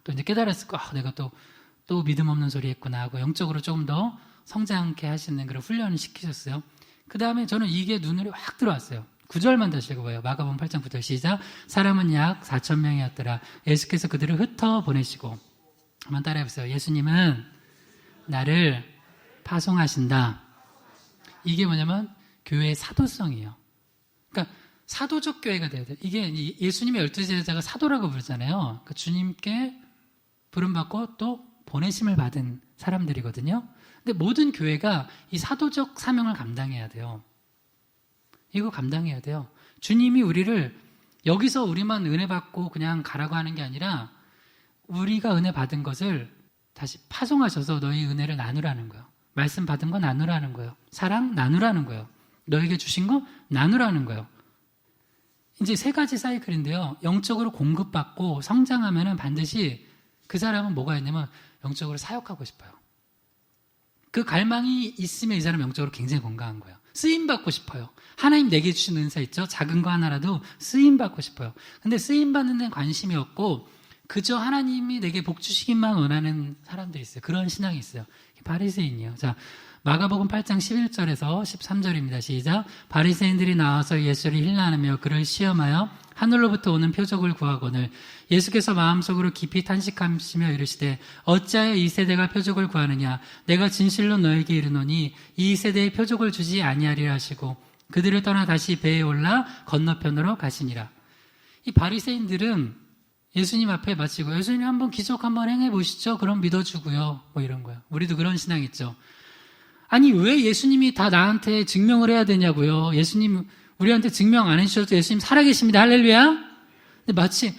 또 이제 깨달았을 거 내가 또 믿음 없는 소리 했구나 하고 영적으로 조금 더 성장케 하시는 그런 훈련을 시키셨어요. 그 다음에 저는 이게 눈으로 확 들어왔어요. 9절만 다시 읽어봐요. 마가복음 8장 9절 시작. 사람은 약 4,000명이었더라. 예수께서 그들을 흩어 보내시고 한번 따라해보세요. 예수님은 나를 파송하신다. 이게 뭐냐면 교회의 사도성이에요. 그러니까 사도적 교회가 돼야 돼요. 이게 예수님의 12제자가 사도라고 부르잖아요. 그러니까 주님께 부름받고 또 보내심을 받은 사람들이거든요. 근데 모든 교회가 이 사도적 사명을 감당해야 돼요. 이거 감당해야 돼요. 주님이 우리를 여기서 우리만 은혜 받고 그냥 가라고 하는 게 아니라 우리가 은혜 받은 것을 다시 파송하셔서 너희 은혜를 나누라는 거예요. 말씀 받은 거 나누라는 거예요. 사랑 나누라는 거예요. 너에게 주신 거 나누라는 거예요. 이제 세 가지 사이클인데요. 영적으로 공급받고 성장하면은 반드시 그 사람은 뭐가 있냐면 영적으로 사역하고 싶어요. 그 갈망이 있으면 이 사람 영적으로 굉장히 건강한 거예요. 쓰임받고 싶어요. 하나님 내게 주신 은사 있죠? 작은 거 하나라도 쓰임받고 싶어요. 근데 쓰임받는 데 관심이 없고 그저 하나님이 내게 복 주시기만 원하는 사람들이 있어요. 그런 신앙이 있어요. 바리새인이요. 자, 마가복음 8장 11절에서 13절입니다. 시작. 바리새인들이 나와서 예수를 힐난하며 그를 시험하여 하늘로부터 오는 표적을 구하거늘 예수께서 마음속으로 깊이 탄식하시며 이르시되 어찌하여 이 세대가 표적을 구하느냐 내가 진실로 너에게 이르노니 이 세대에 표적을 주지 아니하리라 하시고 그들을 떠나 다시 배에 올라 건너편으로 가시니라. 이 바리새인들은 예수님 앞에 마치고 예수님 한번 기적 한번 행해 보시죠. 그럼 믿어주고요. 뭐 이런 거야. 우리도 그런 신앙 있죠. 아니 왜 예수님이 다 나한테 증명을 해야 되냐고요. 예수님 우리한테 증명 안 해주셔도 예수님 살아계십니다. 할렐루야. 근데 마치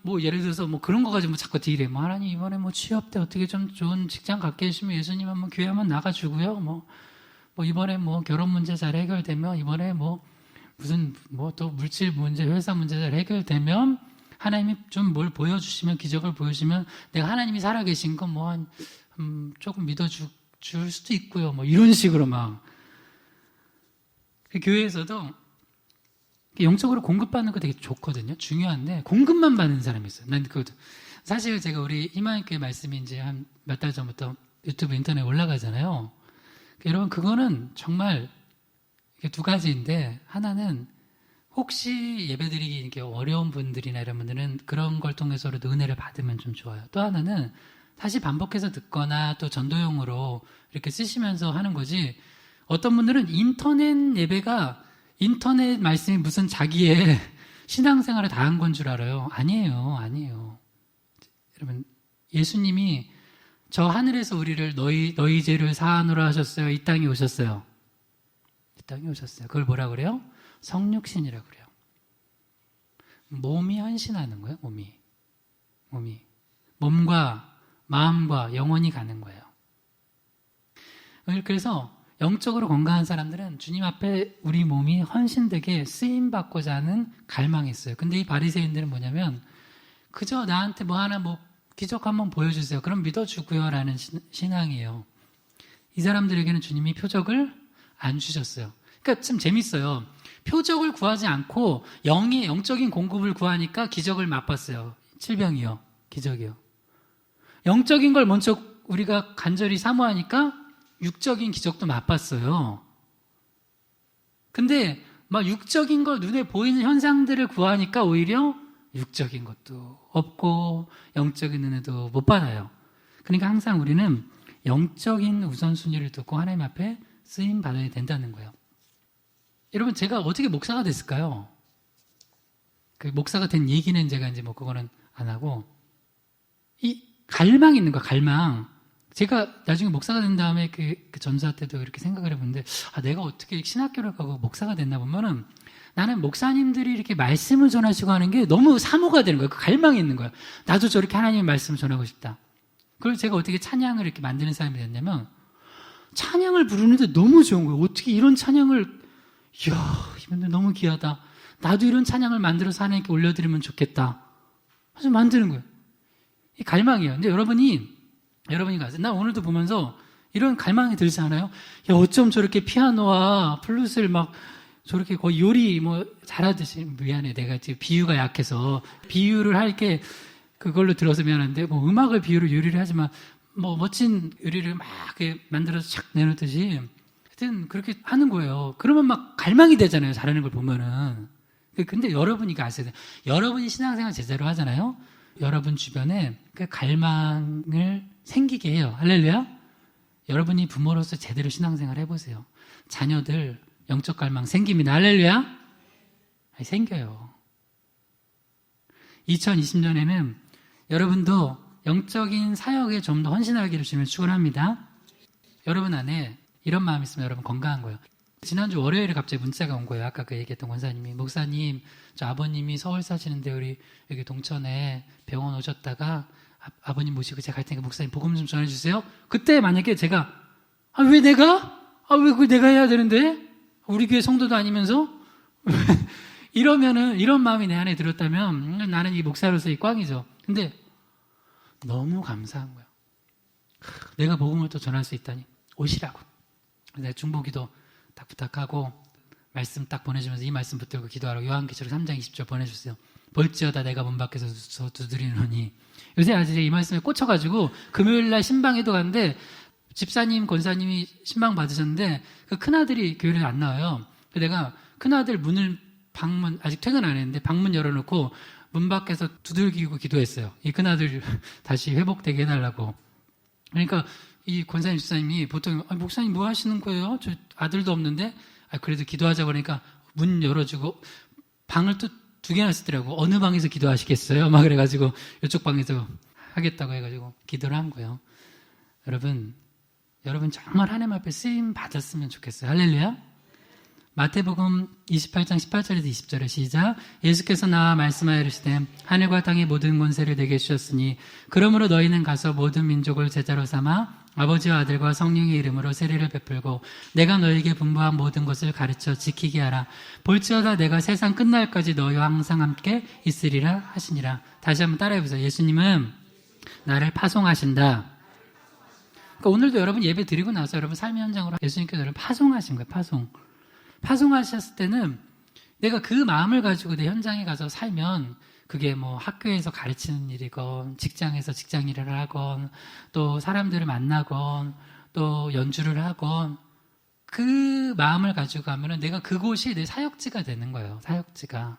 뭐 예를 들어서 뭐 그런 거 가지고 자꾸 딜해. 뭐 하나님 이번에 뭐 취업 때 어떻게 좀 좋은 직장 갖게 해주시면 예수님 한번 교회 한번 나가주고요. 뭐 이번에 뭐 결혼 문제 잘 해결되면 이번에 뭐 무슨 뭐 또 물질 문제 회사 문제 잘 해결되면 하나님이 좀 뭘 보여주시면 기적을 보여주시면 내가 하나님이 살아계신 건 뭐 한 조금 믿어줄 수도 있고요. 뭐 이런 식으로 막 교회에서도 영적으로 공급받는 거 되게 좋거든요. 중요한데 공급만 받는 사람이 있어요. 난 그것도 사실 제가 우리 희망교회 말씀이 이제 한 몇 달 전부터 유튜브 인터넷에 올라가잖아요. 여러분 그거는 정말 두 가지인데 하나는 혹시 예배드리기 이렇게 어려운 분들이나 이런 분들은 그런 걸 통해서라도 은혜를 받으면 좀 좋아요. 또 하나는 다시 반복해서 듣거나 또 전도용으로 이렇게 쓰시면서 하는 거지. 어떤 분들은 인터넷 예배가 인터넷 말씀이 무슨 자기의 신앙생활을 다 한 건 줄 알아요. 아니에요. 여러분 예수님이 저 하늘에서 우리를 너희 죄를 사하노라 하셨어요. 이 땅에 오셨어요. 이 땅에 오셨어요. 그걸 뭐라 그래요? 성육신이라고 그래요. 몸이 헌신하는 거예요. 몸이 몸과 마음과 영혼이 가는 거예요. 그래서 영적으로 건강한 사람들은 주님 앞에 우리 몸이 헌신되게 쓰임받고자 하는 갈망이 있어요. 근데 이 바리새인들은 뭐냐면 그저 나한테 뭐 하나 뭐 기적 한번 보여주세요. 그럼 믿어주고요 라는 신앙이에요. 이 사람들에게는 주님이 표적을 안 주셨어요. 그러니까 참 재밌어요. 표적을 구하지 않고 영적인 공급을 구하니까 기적을 맛봤어요. 질병이요. 기적이요. 영적인 걸 먼저 우리가 간절히 사모하니까 육적인 기적도 맛봤어요. 근데 막 육적인 걸 눈에 보이는 현상들을 구하니까 오히려 육적인 것도 없고 영적인 은혜도 못 받아요. 그러니까 항상 우리는 영적인 우선순위를 두고 하나님 앞에 쓰임 받아야 된다는 거예요. 여러분, 제가 어떻게 목사가 됐을까요? 그 목사가 된 얘기는 제가 이제 뭐 그거는 안 하고, 이 갈망이 있는 거야, 갈망. 제가 나중에 목사가 된 다음에 그 전사 때도 이렇게 생각을 해보는데, 내가 어떻게 신학교를 가고 목사가 됐나 보면은 나는 목사님들이 이렇게 말씀을 전하시고 하는 게 너무 사모가 되는 거예요. 그 갈망이 있는 거예요. 나도 저렇게 하나님의 말씀을 전하고 싶다. 그래서 제가 어떻게 찬양을 이렇게 만드는 사람이 됐냐면, 찬양을 부르는데 너무 좋은 거예요. 어떻게 이런 찬양을, 이야, 이분들 너무 귀하다. 나도 이런 찬양을 만들어서 하나님께 올려드리면 좋겠다. 그래서 만드는 거예요. 이 갈망이에요. 근데 여러분이 가서, 나 오늘도 보면서 이런 갈망이 들지 않아요? 야, 어쩜 저렇게 피아노와 플룻을 막 저렇게 거의 요리 뭐 잘하듯이, 미안해. 내가 지금 비유가 약해서 비유를 할 게 그걸로 들어서 미안한데, 뭐 음악을 비유로 요리를 하지만 뭐 멋진 요리를 막 만들어서 착 내놓듯이 하여튼 그렇게 하는 거예요. 그러면 막 갈망이 되잖아요. 잘하는 걸 보면은. 근데 여러분이 이거 아셔야 돼요. 여러분이 신앙생활 제대로 하잖아요. 여러분 주변에 그 갈망을 생기게 해요. 할렐루야. 여러분이 부모로서 제대로 신앙생활 해보세요. 자녀들 영적 갈망 생깁니다. 할렐루야. 생겨요. 2020년에는 여러분도 영적인 사역에 좀 더 헌신하기를 주님을 축원합니다. 여러분 안에 이런 마음이 있으면 여러분 건강한 거예요. 지난주 월요일에 갑자기 문자가 온 거예요. 아까 그 얘기했던 권사님이, 목사님, 저 아버님이 서울 사시는데 우리 여기 동천에 병원 오셨다가 아버님 모시고 제가 갈 테니까 목사님 복음 좀 전해주세요. 그때 만약에 제가 왜 내가? 왜 그걸 내가 해야 되는데? 우리 교회 성도도 아니면서? 이러면은, 이런 마음이 내 안에 들었다면 나는 이 목사로서 이 꽝이죠. 근데 너무 감사한 거야. 내가 복음을 또 전할 수 있다니 오시라고. 내가 중보기도 딱 부탁하고 말씀 딱 보내주면서 이 말씀 붙들고 기도하라고 요한계시록 3장 20절 보내주세요. 볼지어다 내가 문 밖에서 두드리노니. 요새 아직 이 말씀에 꽂혀가지고 금요일날 신방에도 갔는데 집사님, 권사님이 신방 받으셨는데 그 큰아들이 교회를 안 나와요. 내가 큰아들 방문 아직 퇴근 안 했는데 방문 열어놓고 문 밖에서 두들기고 기도했어요. 이 큰아들 다시 회복되게 해달라고. 그러니까 이 권사님, 집사님이 보통 목사님 뭐 하시는 거예요? 저 아들도 없는데. 그래도 기도하자고 그러니까 문 열어주고 방을 또 2개나 쓰더라고. 어느 방에서 기도하시겠어요? 막 그래가지고 이쪽 방에서 하겠다고 해가지고 기도를 한 거예요. 여러분 정말 하나님 앞에 쓰임 받았으면 좋겠어요. 할렐루야. 마태복음 28장 18절에서 20절에 시작. 예수께서 나와 말씀하여 이르시되 하늘과 땅의 모든 권세를 내게 주셨으니 그러므로 너희는 가서 모든 민족을 제자로 삼아 아버지와 아들과 성령의 이름으로 세례를 베풀고 내가 너희에게 분부한 모든 것을 가르쳐 지키게 하라. 볼지어다 내가 세상 끝날까지 너희와 항상 함께 있으리라 하시니라. 다시 한번 따라해보세요. 예수님은 나를 파송하신다. 그러니까 오늘도 여러분 예배 드리고 나서 여러분 삶의 현장으로 예수님께서 여러분 파송하신 거예요. 파송하셨을 때는 내가 그 마음을 가지고 내 현장에 가서 살면 그게 뭐 학교에서 가르치는 일이건 직장에서 직장 일을 하건 또 사람들을 만나건 또 연주를 하건 그 마음을 가지고 가면은 내가 그곳이 내 사역지가 되는 거예요. 사역지가.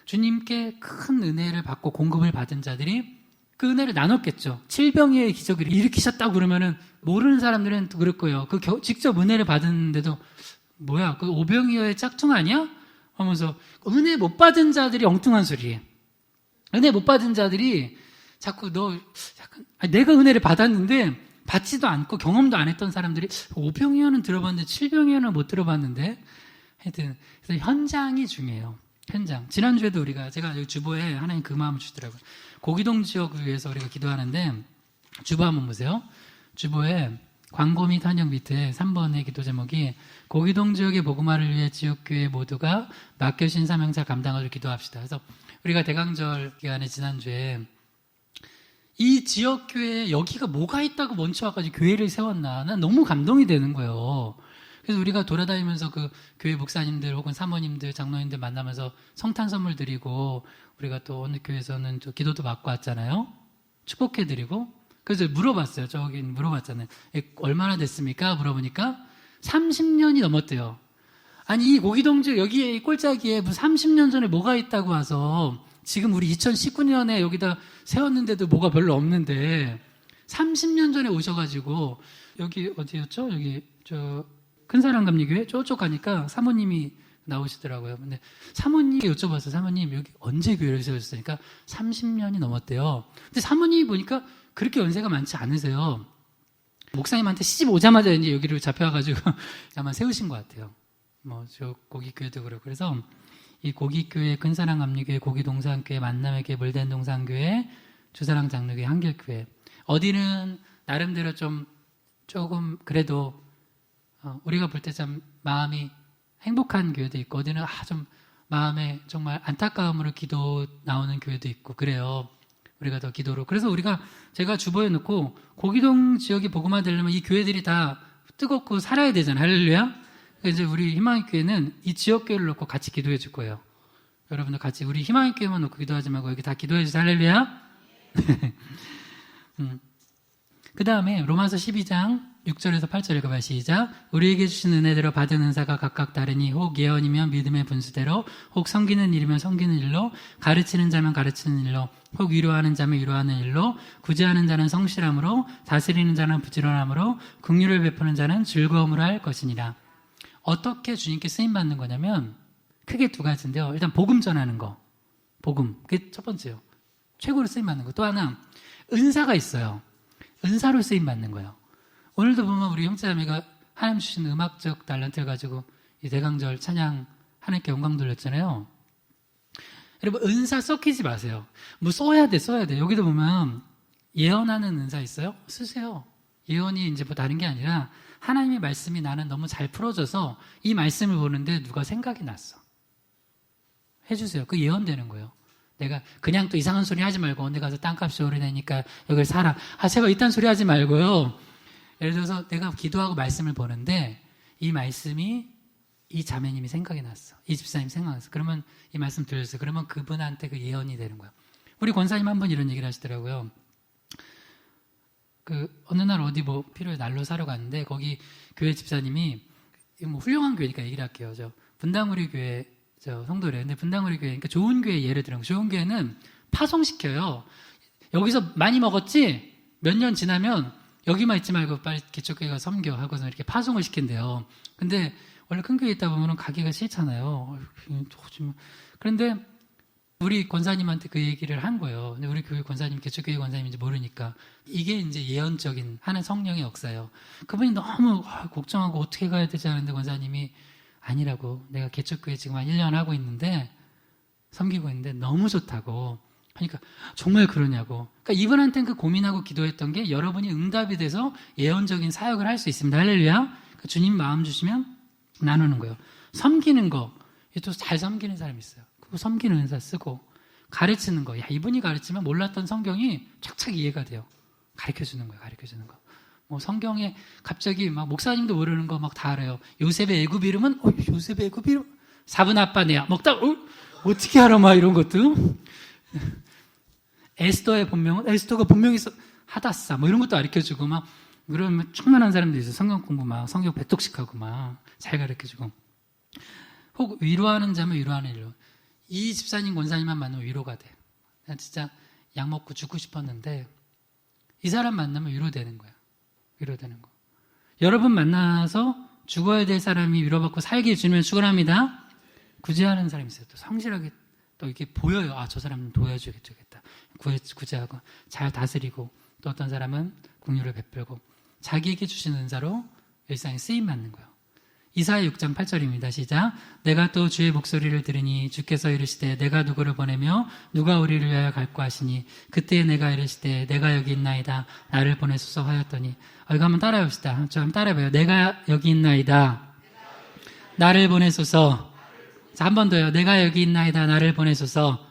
주님께 큰 은혜를 받고 공급을 받은 자들이 그 은혜를 나눴겠죠. 칠병의 기적을 일으키셨다고 그러면은 모르는 사람들은 또 그럴 거예요. 직접 은혜를 받았는데도 뭐야, 그 오병이어의 짝퉁 아니야? 하면서 은혜 못 받은 자들이 엉뚱한 소리예요. 은혜 못 받은 자들이 자꾸 내가 은혜를 받았는데 받지도 않고 경험도 안 했던 사람들이 오병이어는 들어봤는데 칠병이어는 못 들어봤는데 하여튼 그래서 현장이 중요해요. 현장. 지난주에도 제가 여기 주보에 하나님 그 마음을 주시더라고요. 고기동 지역을 위해서 우리가 기도하는데 주보 한번 보세요. 주보에 광고 및 한영 밑에 3번의 기도 제목이 고기동 지역의 복음화를 위해 지역교회 모두가 맡겨진 사명자 감당을 기도합시다. 그래서 우리가 대강절 기간에 지난주에 이 지역교회에 여기가 뭐가 있다고 먼저 와가지고 교회를 세웠나. 난 너무 감동이 되는 거예요. 그래서 우리가 돌아다니면서 그 교회 목사님들 혹은 사모님들, 장로님들 만나면서 성탄 선물 드리고, 우리가 또 어느 교회에서는 또 기도도 받고 왔잖아요. 축복해 드리고. 그래서 물어봤어요. 저기 물어봤잖아요. 얼마나 됐습니까? 물어보니까 30년이 넘었대요. 아니, 이 고기동지 여기에 이 꼴짜기에 무슨 30년 전에 뭐가 있다고 와서 지금 우리 2019년에 여기다 세웠는데도 뭐가 별로 없는데 30년 전에 오셔가지고 여기 어디였죠? 여기 저 큰사랑감리교회 저쪽 가니까 사모님이 나오시더라고요. 근데 사모님께 여쭤봤어요. 사모님 여기 언제 교회를 세우셨으니까 30년이 넘었대요. 근데 사모님이 보니까 그렇게 연세가 많지 않으세요. 목사님한테 시집 오자마자 이제 여기를 잡혀와가지고 아마 세우신 것 같아요. 뭐 저 고기교회도 그렇고. 그래서 이 고기교회, 큰사랑감리교회, 고기동산교회, 만남의교회, 물된동산교회, 주사랑 장로교회, 한길교회. 어디는 나름대로 조금 그래도 우리가 볼 때 참 마음이 행복한 교회도 있고, 어디는 좀 마음에 정말 안타까움으로 기도 나오는 교회도 있고 그래요. 우리가 더 기도로. 그래서 제가 주보에 넣고 고기동 지역이 복음화 되려면 이 교회들이 다 뜨겁고 살아야 되잖아요. 할렐루야. 이제 우리 희망의 교회는 이 지역 교회를 놓고 같이 기도해 줄 거예요. 여러분들 같이 우리 희망의 교회만 놓고 기도하지 말고 여기 다 기도해 주세요. 할렐루야. 그 다음에 로마서 12장 6절에서 8절 읽어봐요. 시작. 우리에게 주신 은혜대로 받은 은사가 각각 다르니 혹 예언이면 믿음의 분수대로, 혹 섬기는 일이면 섬기는 일로, 가르치는 자면 가르치는 일로, 혹 위로하는 자면 위로하는 일로, 구제하는 자는 성실함으로, 다스리는 자는 부지런함으로, 긍휼을 베푸는 자는 즐거움으로 할 것이니라. 어떻게 주님께 쓰임받는 거냐면 크게 두 가지인데요. 일단 복음 전하는 거. 복음. 그게 첫 번째요. 최고로 쓰임받는 거. 또 하나 은사가 있어요. 은사로 쓰임받는 거예요. 오늘도 보면 우리 형제자매가 하나님 주신 음악적 달란트를 가지고 이 대강절 찬양 하나님께 영광 돌렸잖아요. 여러분 은사 썩히지 마세요. 뭐 써야 돼. 여기도 보면 예언하는 은사 있어요? 쓰세요. 예언이 이제 뭐 다른 게 아니라 하나님의 말씀이 나는 너무 잘 풀어져서 이 말씀을 보는데 누가 생각이 났어. 해주세요. 그 예언되는 거예요. 내가 그냥 또 이상한 소리 하지 말고 언제 가서 땅값이 오르내니까 여기를 사라. 제발 이딴 소리 하지 말고요. 예를 들어서 내가 기도하고 말씀을 보는데 이 말씀이 이 자매님이 생각이 났어. 이 집사님이 생각났어. 그러면 이 말씀 들렸어요. 그러면 그분한테 그 예언이 되는 거야. 우리 권사님 한 번 이런 얘기를 하시더라고요. 어느 날 어디 뭐 필요해 난로 사러 갔는데 거기 교회 집사님이 뭐 훌륭한 교회니까 얘기를 할게요. 저 분당우리 교회 저 성도래. 근데 분당우리 교회 그러니까 좋은 교회 예를 들면 좋은 교회는 파송시켜요. 여기서 많이 먹었지? 몇 년 지나면 여기만 있지 말고 빨리 개척교회 가 섬겨 하고서 이렇게 파송을 시킨대요. 근데 원래 큰 교회 있다 보면 가기가 싫잖아요. 그런데 우리 권사님한테 그 얘기를 한 거예요. 근데 우리 교회 권사님, 개척교회 권사님인지 모르니까 이게 이제 예언적인 하는 성령의 역사예요. 그분이 너무 걱정하고 어떻게 가야 되지 않은데 권사님이 아니라고. 내가 개척교회 지금 한 1년 하고 있는데 섬기고 있는데 너무 좋다고. 그러니까 정말 그러냐고. 그러니까 이분한테는 그 고민하고 기도했던 게 여러분이 응답이 돼서 예언적인 사역을 할 수 있습니다. 할렐루야. 그러니까 주님 마음 주시면 나누는 거예요. 섬기는 거. 또 잘 섬기는 사람이 있어요. 그 섬기는 은사 쓰고 가르치는 거. 이분이 가르치면 몰랐던 성경이 착착 이해가 돼요. 가르쳐주는 거예요. 가르쳐주는 거. 뭐 성경에 갑자기 막 목사님도 모르는 거 막 다 알아요. 요셉의 애굽 이름은 요셉의 애굽 이름 사분 아빠네야. 먹다 어떻게 알아? 막 이런 것도. 에스더의 본명은 에스더가 본명이 하다사 뭐 이런 것도 가르쳐주고 막 그러면 충만한 사람들이 있어요. 성경 공부 막 성경 배독식하고 막 잘 가르쳐주고. 혹 위로하는 자면 위로하는 일로. 이 집사님 권사님만 만나면 위로가 돼. 난 진짜 약 먹고 죽고 싶었는데 이 사람 만나면 위로되는 거야. 위로되는 거. 여러분 만나서 죽어야 될 사람이 위로받고 살게 해주면 축원합니다. 구제하는 사람이 있어요. 또 성실하게 또 이렇게 보여요. 저 사람은 도와주겠다. 구제하고 잘 다스리고 또 어떤 사람은 긍휼을 베풀고 자기에게 주신 은사로 일상에 쓰임 받는 거예요. 이사야 6장 8절입니다. 시작. 내가 또 주의 목소리를 들으니 주께서 이르시되 내가 누구를 보내며 누가 우리를 위하여 갈까 하시니 그때 내가 이르시되 내가 여기 있나이다 나를 보내소서 하였더니 이거 한번 따라해 봅시다. 저 한번 따라해 봐요. 내가 여기 있나이다 나를 보내소서. 자, 한 번 더요. 내가 여기 있나이다 나를 보내소서.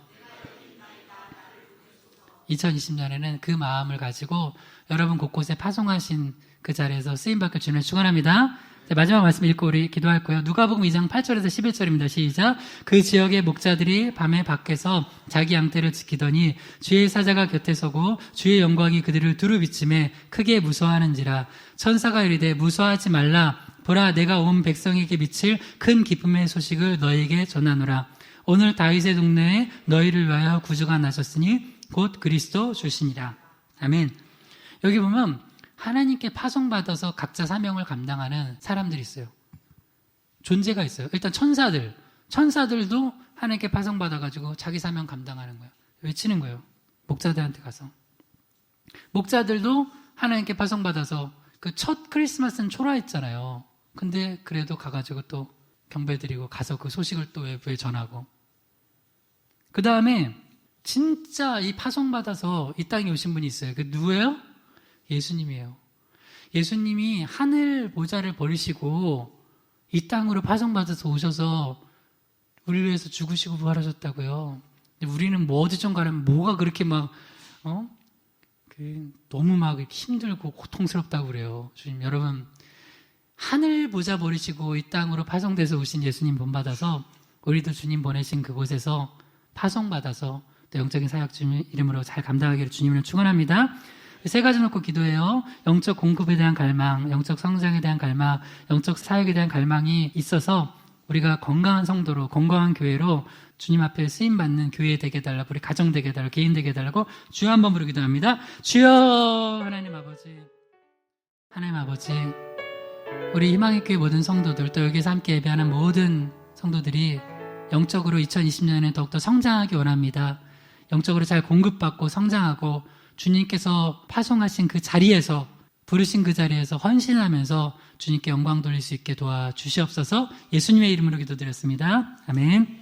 2020년에는 그 마음을 가지고 여러분 곳곳에 파송하신 그 자리에서 쓰임받길 주님을 축원합니다. 마지막 말씀 읽고 우리 기도할 거예요. 누가복음 2장 8절에서 11절입니다. 시작. 그 지역의 목자들이 밤에 밖에서 자기 양떼를 지키더니 주의 사자가 곁에 서고 주의 영광이 그들을 두루 비침에 크게 무서워하는지라. 천사가 이르되 무서워하지 말라. 보라, 내가 온 백성에게 미칠 큰 기쁨의 소식을 너희에게 전하노라. 오늘 다윗의 동네에 너희를 위하여 구주가 나셨으니 곧 그리스도 주시니라. 아멘. 여기 보면 하나님께 파송받아서 각자 사명을 감당하는 사람들이 있어요. 존재가 있어요. 일단 천사들도 하나님께 파송받아가지고 자기 사명 감당하는 거예요. 외치는 거예요. 목자들한테 가서. 목자들도 하나님께 파송받아서 그 첫 크리스마스는 초라했잖아요. 근데 그래도 가가지고 또 경배드리고 가서 그 소식을 또 외부에 전하고. 그 다음에 진짜 이 파송받아서 이 땅에 오신 분이 있어요. 그 누구예요? 예수님이에요. 예수님이 하늘 보좌를 버리시고 이 땅으로 파송받아서 오셔서 우리를 위해서 죽으시고 부활하셨다고요. 우리는 뭐 어디 좀 가려면 뭐가 그렇게 막 너무 막 힘들고 고통스럽다고 그래요. 주님, 여러분, 하늘 보좌 버리시고 이 땅으로 파송돼서 오신 예수님 본받아서 우리도 주님 보내신 그곳에서 파송받아서 또 영적인 사역 주님 이름으로 잘 감당하기를 주님을 축원합니다. 세 가지 놓고 기도해요. 영적 공급에 대한 갈망, 영적 성장에 대한 갈망, 영적 사역에 대한 갈망이 있어서 우리가 건강한 성도로, 건강한 교회로 주님 앞에 쓰임받는 교회 되게 해달라고, 우리 가정 되게 해달라고, 개인 되게 해달라고 주여 한번 부르기도 합니다. 주여. 하나님 아버지, 우리 희망의 교회 모든 성도들, 또 여기서 함께 예배하는 모든 성도들이 영적으로 2020년에 더욱더 성장하기 원합니다. 영적으로 잘 공급받고 성장하고 주님께서 파송하신 그 자리에서, 부르신 그 자리에서 헌신하면서 주님께 영광 돌릴 수 있게 도와주시옵소서. 예수님의 이름으로 기도드렸습니다. 아멘.